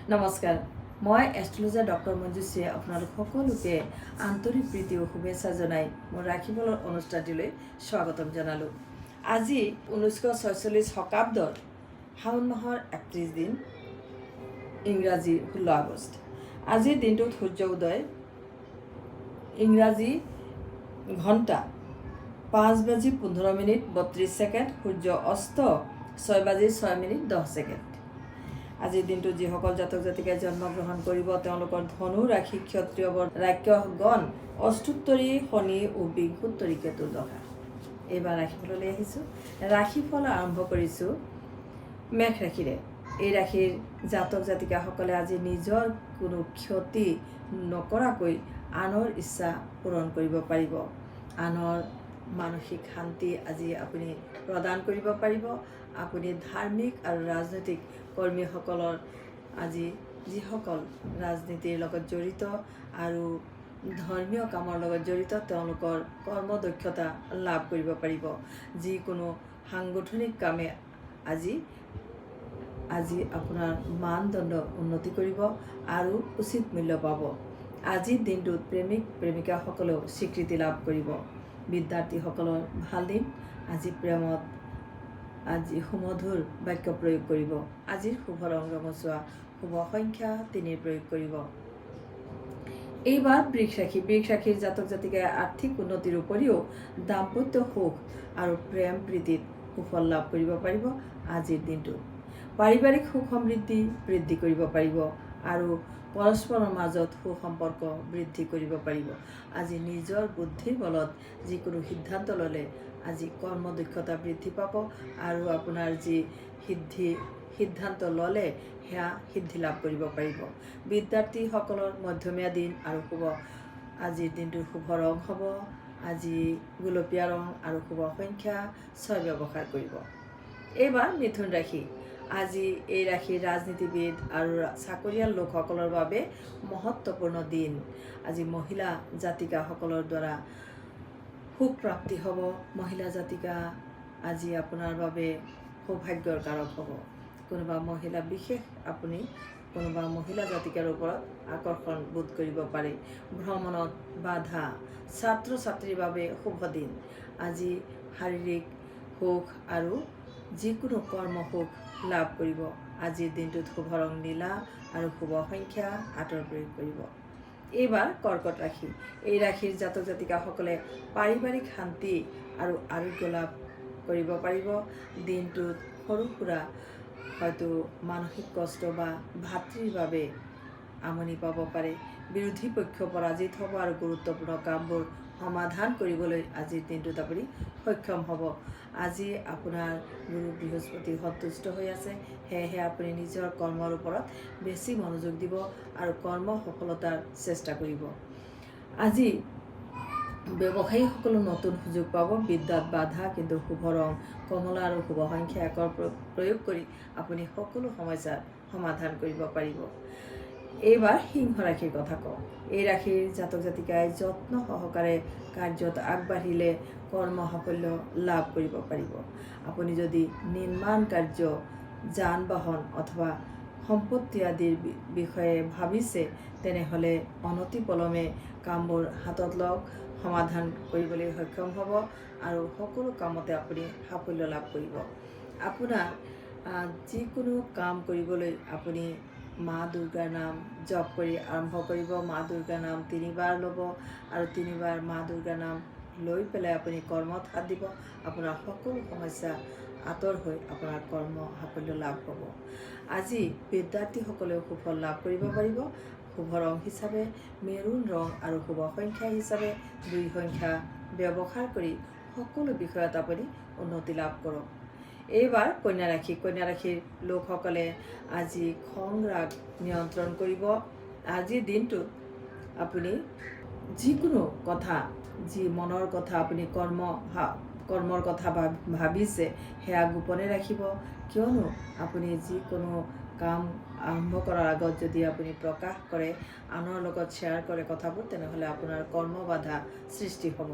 নমস্কাৰ, মই astrologer doctor মঞ্জুশ্ৰীয়ে আপোনালোক সকলোকে আন্তৰিক প্ৰীতি ও শুভেচ্ছা জনাই মোৰ ৰাশিফলৰ অনুষ্ঠানটিলৈ স্বাগতম জনালোঁ। আজি 1946 শকাব্দৰ শাওণ মাহৰ 31 দিন, ইংৰাজী 16 আগষ্ট। আজিৰ দিনটোত সূৰ্য উদয় ইংৰাজী ঘণ্টা 5:15:32, সূৰ্য অস্ত 6:06:10। আজিৰ দিনটোত যিসকল জাতক জাতিকাই জন্মগ্ৰহণ কৰিব তেওঁলোকৰ ধনু ৰাশি ক্ষত্ৰিয় ৰাক্ষসগণ অষ্টোত্তৰী শনি ও বিংশোত্তৰী কেতুৰ দশা। এইবাৰ ৰাশিফললৈ আহিছোঁ। ৰাশিফল আৰম্ভ কৰিছোঁ মেষ ৰাশিৰে। এই ৰাশিৰ জাতক জাতিকাসকলে আজি নিজৰ কোনো ক্ষতি নকৰাকৈ আনৰ ইচ্ছা পূৰণ কৰিব পাৰিব। আনৰ মানসিক শান্তি আজি আপুনি প্ৰদান কৰিব পাৰিব। আপুনি ধাৰ্মিক আৰু ৰাজনৈতিক কৰ্মীসকলৰ আজি যিসকল ৰাজনীতিৰ লগত জড়িত আৰু ধৰ্মীয় কামৰ লগত জড়িত তেওঁলোকৰ কৰ্মদক্ষতা লাভ কৰিব পাৰিব। যিকোনো সাংগঠনিক কামে আজি আপোনাৰ মানদণ্ড উন্নতি কৰিব আৰু উচিত মূল্য পাব। আজিৰ দিনটোত প্ৰেমিক প্ৰেমিকাসকলেও স্বীকৃতি লাভ কৰিব। বিদ্যাৰ্থীসকলৰ ভাল দিন। আজি প্ৰেমত আজি সুমধুৰ বাক্য প্ৰয়োগ কৰিব। আজিৰ শুভ ৰং ৰঙচুৱা, শুভ সংখ্যা 3 প্ৰয়োগ কৰিব। এইবাৰ বৃষ ৰাশি। বৃষ ৰাশিৰ জাতক জাতিকাই আৰ্থিক উন্নতিৰ উপৰিও দাম্পত্য সুখ আৰু প্ৰেম প্ৰীতিত সুফল লাভ কৰিব পাৰিব। আজিৰ দিনটোত পাৰিবাৰিক সুখ সমৃদ্ধি বৃদ্ধি কৰিব পাৰিব আৰু পৰস্পৰৰ মাজত সুসম্পৰ্ক বৃদ্ধি কৰিব পাৰিব। আজি নিজৰ বুদ্ধিৰ বলত যিকোনো সিদ্ধান্ত ল'লে আজি কৰ্মদক্ষতা বৃদ্ধি পাব আৰু আপোনাৰ যি সিদ্ধান্ত ল'লে সেয়া সিদ্ধি লাভ কৰিব পাৰিব। বিদ্যাৰ্থীসকলৰ মধ্যমীয়া দিন আৰু শুভ। আজিৰ দিনটোৰ শুভ ৰং হ'ব আজি গোলপীয়া ৰং আৰু শুভ সংখ্যা 6 ব্যৱহাৰ কৰিব। এইবাৰ মিথুন ৰাশি। আজি এই ৰাশিৰ ৰাজনীতিবিদ আৰু চাকৰিয়াল লোকসকলৰ বাবে মহত্বপূৰ্ণ দিন। আজি মহিলা জাতিকাসকলৰ দ্বাৰা সুখ প্ৰাপ্তি হ'ব। মহিলা জাতিকা আজি আপোনাৰ বাবে সৌভাগ্যৰ কাৰক হ'ব। কোনোবা মহিলা বিশেষ আপুনি কোনোবা মহিলা জাতিকাৰ ওপৰত আকৰ্ষণ বোধ কৰিব পাৰে। ভ্ৰমণত বাধা। ছাত্ৰ ছাত্ৰীৰ বাবে শুভ দিন। আজি শাৰীৰিক সুখ আৰু যিকোনো কৰ্ম সুখ লাভ কৰিব। আজিৰ দিনটোত শুভ ৰং নীলা আৰু শুভ সংখ্যা 8 প্ৰয়োগ কৰিব। এইবাৰ কৰ্কট ৰাশি। এই ৰাশিৰ জাতক জাতিকাসকলে পাৰিবাৰিক শান্তি আৰু আৰোগ্য লাভ কৰিব পাৰিব। দিনটোত সৰু সুৰা হয়তো মানসিক কষ্ট বা ভাতৃৰ বাবে আমনি পাব পাৰে। বিৰোধী পক্ষ পৰাজিত হ'ব আৰু গুৰুত্বপূৰ্ণ কামবোৰ সমাধান কৰিবলৈ আজিৰ দিনটোত আপুনি সক্ষম হ'ব। আজি আপোনাৰ গুৰু বৃহস্পতি সন্তুষ্ট হৈ আছে, সেয়েহে আপুনি নিজৰ কৰ্মৰ ওপৰত বেছি মনোযোগ দিব আৰু কৰ্ম সফলতাৰ চেষ্টা কৰিব। আজি ব্যৱসায়ীসকলে নতুন সুযোগ পাব। বিদ্যাত বাধা কিন্তু শুভ ৰং কমলা আৰু শুভ সংখ্যা 1 প্ৰয়োগ কৰি আপুনি সকলো সমস্যাৰ সমাধান কৰিব পাৰিব। এইবাৰ সিংহ ৰাশিৰ কথা কওঁ। এই ৰাশিৰ জাতক জাতিকাই যত্ন সহকাৰে কাৰ্যত আগবাঢ়িলে কৰ্ম সাফল্য লাভ কৰিব পাৰিব। আপুনি যদি নিৰ্মাণ কাৰ্য, যান বাহন অথবা সম্পত্তি আদিৰ বিষয়ে ভাবিছে তেনেহ'লে অনতিপলমে কামবোৰ হাতত লওক, সমাধান কৰিবলৈ সক্ষম হ'ব আৰু সকলো কামতে আপুনি সাফল্য লাভ কৰিব। আপোনাৰ যিকোনো কাম কৰিবলৈ আপুনি মা দুৰ্গাৰ নাম জপ কৰি আৰম্ভ কৰিব। মা দুৰ্গাৰ নাম 3 বাৰ ল'ব আৰু 3 বাৰ মা দুৰ্গাৰ নাম লৈ পেলাই আপুনি কৰ্মত হাত দিব। আপোনাৰ সকলো সমস্যা আঁতৰ হৈ আপোনাৰ কৰ্ম সাফল্য লাভ হ'ব। আজি বিদ্যাৰ্থীসকলেও সুফল লাভ কৰিব পাৰিব। শুভ ৰং হিচাপে মেৰুণ ৰং আৰু শুভ সংখ্যা হিচাপে 2 সংখ্যা ব্যৱহাৰ কৰি সকলো বিষয়ত আপুনি উন্নতি লাভ কৰক। এইবাৰ কন্যা ৰাশি। কন্যা ৰাশিৰ লোকসকলে আজি খং ৰাগ নিয়ন্ত্ৰণ কৰিব। আজিৰ দিনটোত আপুনি যিকোনো কথা, যি মনৰ কথা আপুনি কৰ্মৰ কথা ভাবিছে সেয়া গোপনে ৰাখিব। কিয়নো আপুনি যিকোনো কাম আৰম্ভ কৰাৰ আগত যদি আপুনি প্ৰকাশ কৰে, আনৰ লগত শ্বেয়াৰ কৰে কথাবোৰ, তেনেহ'লে আপোনাৰ কৰ্ম বাধা সৃষ্টি হ'ব।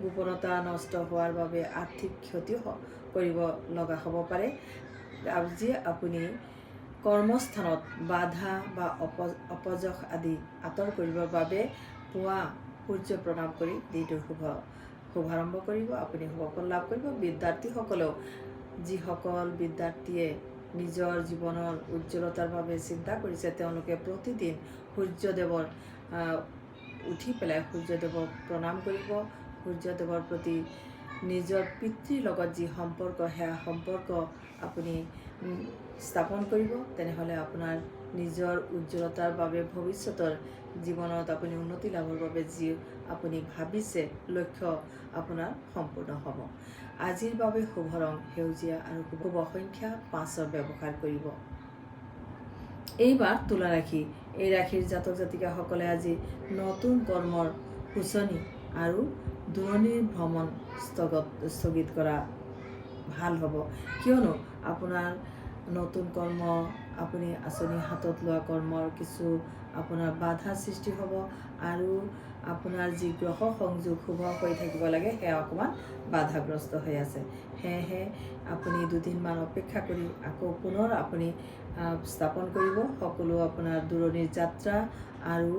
গোপনতা নষ্ট হোৱাৰ বাবে আৰ্থিক ক্ষতিও কৰিব লগা হ'ব পাৰে। আজি আপুনি কৰ্মস্থানত বাধা বা অপযশ আদি আঁতৰ কৰিবৰ বাবে পুৱা সূৰ্য প্ৰণাম কৰি দিনটোৰ শুভাৰম্ভ কৰিব। আপুনি শুভফল লাভ কৰিব। বিদ্যাৰ্থীসকলেও যিসকল বিদ্যাৰ্থীয়ে নিজৰ জীৱনৰ উজ্জ্বলতাৰ বাবে চিন্তা কৰিছে তেওঁলোকে প্ৰতিদিন সূৰ্যদেৱৰ উঠি পেলাই সূৰ্যদেৱক প্ৰণাম কৰিব। সূৰ্যদেৱৰ প্ৰতি নিজৰ পিতৃৰ লগত যি সম্পৰ্ক সেয়া সম্পৰ্ক আপুনি স্থাপন কৰিব। তেনেহ'লে আপোনাৰ নিজৰ উজ্জ্বলতাৰ বাবে ভৱিষ্যতৰ জীৱনত আপুনি উন্নতি লাভৰ বাবে যি আপুনি ভাবিছে লক্ষ্য আপোনাৰ সম্পূৰ্ণ হ'ব। আজিৰ বাবে শুভ ৰং সেউজীয়া আৰু শুভ সংখ্যা 5 ব্যৱহাৰ কৰিব। এইবাৰ তুলা ৰাশি। এই ৰাশিৰ জাতক জাতিকাসকলে আজি নতুন কৰ্মৰ সূচনী আৰু দূৰণিৰ ভ্ৰমণ স্থগিত কৰা ভাল হ'ব। কিয়নো আপোনাৰ নতুন কৰ্ম আপুনি আঁচনি হাতত লোৱা কৰ্মৰ কিছু আপোনাৰ বাধা সৃষ্টি হ'ব আৰু আপোনাৰ যি গ্ৰহ সংযোগ শুভ হৈ থাকিব লাগে সেয়া অকণমান বাধাগ্ৰস্ত হৈ আছে। সেয়েহে আপুনি দুদিনমান অপেক্ষা কৰি আকৌ পুনৰ আপুনি স্থাপন কৰিব সকলো আপোনাৰ দূৰণিৰ যাত্ৰা আৰু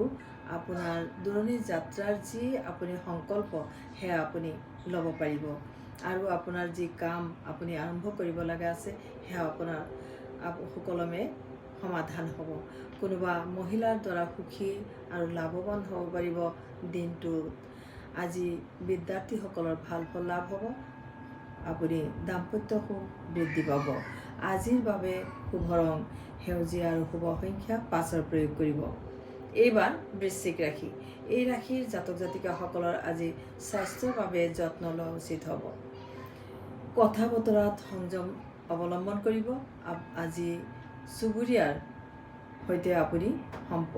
আপোনাৰ দূৰণিৰ যাত্ৰাৰ যি আপুনি সংকল্প সেয়া আপুনি ল'ব পাৰিব আৰু আপোনাৰ যি কাম আপুনি আৰম্ভ কৰিব লগা আছে সেয়া আপোনাৰ সুকলমে সমাধান হ'ব। কোনোবা মহিলাৰ দ্বাৰা সুখী আৰু লাভৱান হ'ব পাৰিব দিনটোত। আজি বিদ্যাৰ্থীসকলৰ ভাল ফল লাভ হ'ব। আপুনি দাম্পত্য সুখ বৃদ্ধি পাব। আজিৰ বাবে শুভ ৰং সেউজীয়া আৰু শুভ সংখ্যা 5 প্ৰয়োগ কৰিব। এইবাৰ বৃশ্চিক ৰাশি। এই ৰাশিৰ জাতক জাতিকাসকলৰ আজি স্বাস্থ্যৰ বাবে যত্ন লোৱা উচিত হ'ব। কথা বতৰাত সংযম অৱলম্বন কৰিব। আজি চুবুৰীয়াৰ সৈতে আপুনি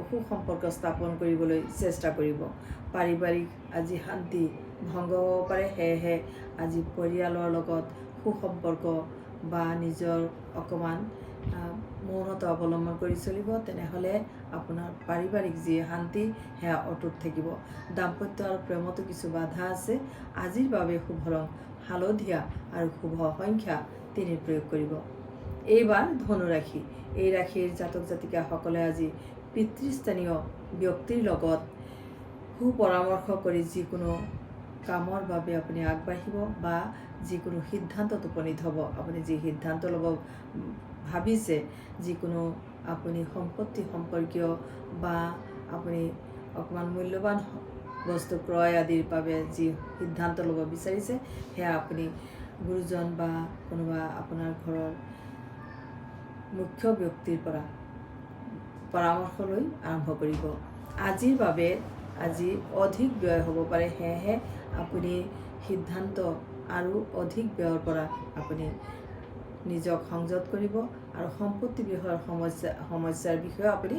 সুসম্পৰ্ক স্থাপন কৰিবলৈ চেষ্টা কৰিব। পাৰিবাৰিক আজি শান্তি ভংগ হ'ব পাৰে। সেয়েহে আজি পৰিয়ালৰ লগত সুসম্পৰ্ক বা নিজৰ অকণমান মৌনতা অৱলম্বন কৰি চলিব। তেনেহ'লে আপোনাৰ পাৰিবাৰিক যি শান্তি সেয়া অটুট থাকিব। দাম্পত্য আৰু প্ৰেমতো কিছু বাধা আছে। আজিৰ বাবে শুভ ৰং হালধীয়া আৰু শুভ সংখ্যা 3 প্ৰয়োগ কৰিব। এইবাৰ ধনু ৰাশি। এই ৰাশিৰ জাতক জাতিকাসকলে আজি পিতৃস্থানীয় ব্যক্তিৰ লগত সুপৰামৰ্শ কৰি যিকোনো কামৰ বাবে আপুনি আগবাঢ়িব বা যিকোনো সিদ্ধান্তত উপনীত হ'ব। আপুনি যি সিদ্ধান্ত ল'ব ভাবিছে যিকোনো আপুনি সম্পত্তি সম্পৰ্কীয় বা আপুনি অকণমান মূল্যৱান বস্তু ক্ৰয় আদিৰ বাবে যি সিদ্ধান্ত ল'ব বিচাৰিছে সেয়া আপুনি গুৰুজন বা কোনোবা আপোনাৰ ঘৰৰ মুখ্য ব্যক্তিৰ পৰা পৰামৰ্শ লৈ আৰম্ভ কৰিব। আজিৰ বাবে আজি অধিক ব্যয় হ'ব পাৰে। সেয়েহে আপুনি সিদ্ধান্ত আৰু অধিক ব্যয়ৰ পৰা আপুনি নিজক সংযত কৰিব আৰু সম্পত্তি বিষয়ৰ সমস্যাৰ বিষয়ে আপুনি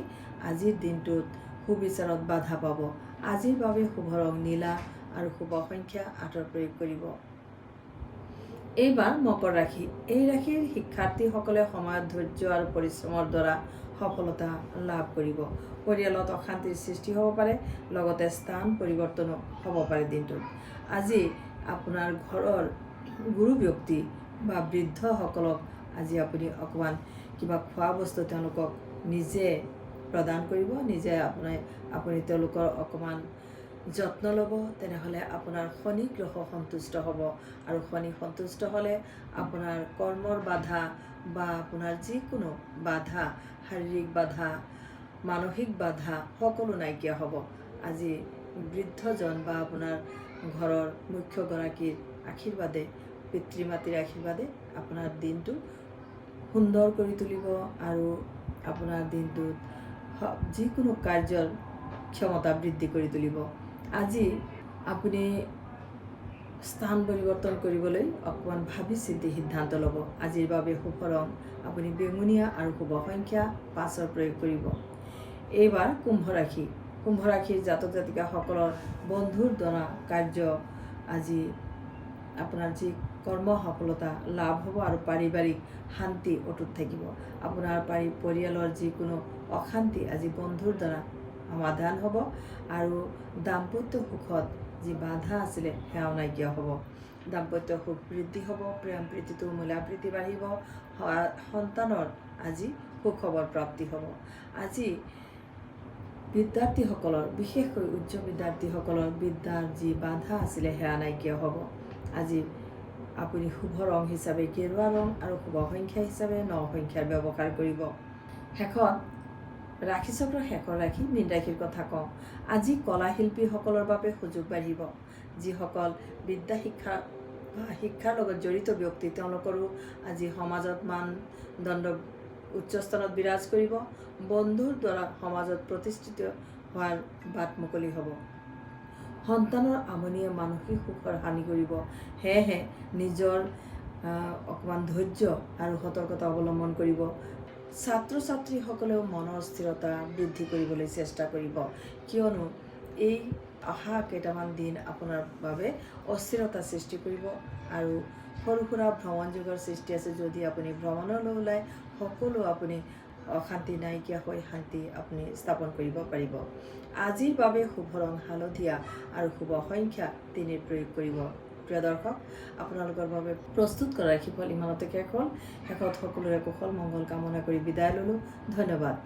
আজিৰ দিনটোত সুবিচাৰত বাধা পাব। আজিৰ বাবে শুভ ৰং নীলা আৰু শুভ সংখ্যা 8 প্ৰয়োগ কৰিব। এইবাৰ মকৰ ৰাশি। এই ৰাশিৰ শিক্ষাৰ্থীসকলে সময়ত ধৈৰ্য আৰু পৰিশ্ৰমৰ দ্বাৰা সফলতা লাভ কৰিব। পৰিয়ালত অশান্তিৰ সৃষ্টি হ'ব পাৰে। লগতে স্থান পৰিৱৰ্তনো হ'ব পাৰে দিনটোত। আজি আপোনাৰ ঘৰৰ গুৰু ব্যক্তি বা বৃদ্ধসকলক আজি আপুনি অকণমান কিবা খোৱা বস্তু তেওঁলোকক নিজে প্ৰদান কৰিব। নিজে আপুনি তেওঁলোকৰ অকণমান যত্ন ল'ব। তেনেহ'লে আপোনাৰ শনি গ্ৰহ সন্তুষ্ট হ'ব আৰু শনি সন্তুষ্ট হ'লে আপোনাৰ কৰ্মৰ বাধা বা আপোনাৰ যিকোনো বাধা শাৰীৰিক বাধা মানসিক বাধা সকলো নাইকিয়া হ'ব। আজি বৃদ্ধজন বা আপোনাৰ ঘৰৰ মুখ্যগৰাকীৰ আশীৰ্বাদে পিতৃ মাতৃৰ আশীৰ্বাদে আপোনাৰ দিনটো সুন্দৰ কৰি তুলিব আৰু আপোনাৰ দিনটোত যিকোনো কাৰ্যৰ ক্ষমতা বৃদ্ধি কৰি তুলিব। আজি আপুনি স্থান পৰিৱৰ্তন কৰিবলৈ অকণমান ভাবি চিন্তি সিদ্ধান্ত ল'ব। আজিৰ বাবে শুভ ৰং আপুনি বেঙুনীয়া আৰু শুভ সংখ্যা 5 প্ৰয়োগ কৰিব। এইবাৰ কুম্ভ ৰাশি। কুম্ভ ৰাশিৰ জাতক জাতিকাসকলৰ বন্ধুৰ দ্বাৰা কাৰ্য আজি আপোনাৰ যি কৰ্ম সফলতা লাভ হ'ব আৰু পাৰিবাৰিক শান্তি অটুট থাকিব। আপোনাৰ পৰিয়ালৰ যিকোনো অশান্তি আজি বন্ধুৰ দ্বাৰা সমাধান হ'ব আৰু দাম্পত্য সুখত যি বাধা আছিলে সেয়াও নাইকিয়া হ'ব। দাম্পত্য সুখ বৃদ্ধি হ'ব। প্ৰেম প্ৰীতিটো মূলা প্ৰীতি বাঢ়িব। সন্তানৰ আজি সুখবৰ প্ৰাপ্তি হ'ব। আজি বিদ্যাৰ্থীসকলৰ, বিশেষকৈ উচ্চ বিদ্যাৰ্থীসকলৰ বিদ্যাৰ যি বাধা আছিলে সেয়া নাইকিয়া হ'ব। আজি আপুনি শুভ ৰং হিচাপে গেৰুৱা ৰং আৰু শুভ সংখ্যা হিচাপে 9 সংখ্যাৰ ব্যৱহাৰ কৰিব। শেষত ৰাশি চক্ৰৰ শেষৰ ৰাশি মীন ৰাশিৰ কথা কওঁ। আজি কলা শিল্পীসকলৰ বাবে সুযোগ বাঢ়িব। যিসকল বিদ্যা শিক্ষা বা শিক্ষাৰ লগত জড়িত ব্যক্তি তেওঁলোকৰো আজি সমাজত মানদণ্ড উচ্চ স্থানত বিৰাজ কৰিব। বন্ধুৰ দ্বাৰা সমাজত প্ৰতিষ্ঠিত হোৱাৰ বাট মুকলি হ'ব। সন্তানৰ আমনিয়ে মানসিক সুখৰ হানি কৰিব। সেয়েহে নিজৰ অকণমান ধৈৰ্য আৰু সতৰ্কতা অৱলম্বন কৰিব। ছাত্ৰ ছাত্ৰীসকলেও মনৰ স্থিৰতা বৃদ্ধি কৰিবলৈ চেষ্টা কৰিব, কিয়নো এই অহা কেইটামান দিন আপোনাৰ বাবে অস্থিৰতা সৃষ্টি কৰিব আৰু সৰু সুৰা ভ্ৰমণ যুগৰ সৃষ্টি আছে। যদি আপুনি ভ্ৰমণলৈ ওলায়, সকলো আপুনি অশান্তি নাইকিয়া হৈ শান্তি আপুনি স্থাপন কৰিব পাৰিব। আজিৰ বাবে শুভ ৰং হালধীয়া আৰু শুভ সংখ্যা 3 প্ৰয়োগ কৰিব। প্ৰিয় দৰ্শক, আপোনালোকৰ বাবে প্ৰস্তুত কৰা ৰাশিফল ইমানতে শেষ হ'ল। শেষত সকলোৰে কুশল মংগল কামনা কৰি বিদায় ল'লোঁ। ধন্যবাদ।